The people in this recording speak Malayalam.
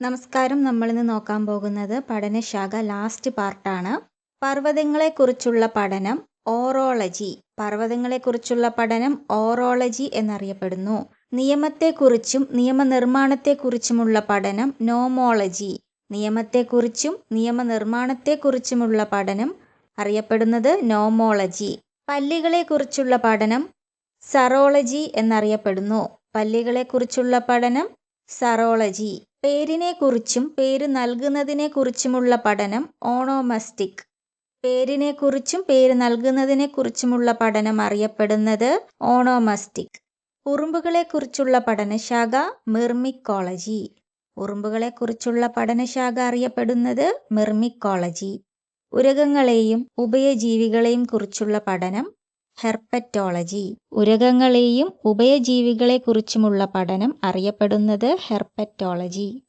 നമസ്കാരം. നമ്മളിന്ന് നോക്കാൻ പോകുന്നത് പഠനശാഖ ലാസ്റ്റ് പാർട്ടാണ്. പർവ്വതങ്ങളെക്കുറിച്ചുള്ള പഠനം ഓറോളജി. പർവ്വതങ്ങളെക്കുറിച്ചുള്ള പഠനം ഓറോളജി എന്നറിയപ്പെടുന്നു. നിയമത്തെക്കുറിച്ചും നിയമനിർമ്മാണത്തെക്കുറിച്ചുമുള്ള പഠനം നോമോളജി. നിയമത്തെക്കുറിച്ചും നിയമനിർമ്മാണത്തെക്കുറിച്ചുമുള്ള പഠനം അറിയപ്പെടുന്നത് നോമോളജി. പല്ലികളെക്കുറിച്ചുള്ള പഠനം സറോളജി എന്നറിയപ്പെടുന്നു. പല്ലികളെക്കുറിച്ചുള്ള പഠനം സറോളജി. പേരിനെക്കുറിച്ചും പേര് നൽകുന്നതിനെക്കുറിച്ചുമുള്ള പഠനം ഓണോമസ്റ്റിക്. പേരിനെക്കുറിച്ചും പേര് നൽകുന്നതിനെക്കുറിച്ചുമുള്ള പഠനം അറിയപ്പെടുന്നത് ഓണോമസ്റ്റിക്. ഉറുമ്പുകളെക്കുറിച്ചുള്ള പഠനശാഖ മിർമിക്കോളജി. ഉറുമ്പുകളെക്കുറിച്ചുള്ള പഠനശാഖ അറിയപ്പെടുന്നത് മിർമിക്കോളജി. ഉരഗങ്ങളെയും ഉഭയജീവികളെയും കുറിച്ചുള്ള പഠനം ഹെർപ്പറ്റോളജി. ഉരഗങ്ങളെയും ഉഭയജീവികളെക്കുറിച്ചുമുള്ള പഠനം അറിയപ്പെടുന്നത് ഹെർപ്പറ്റോളജി.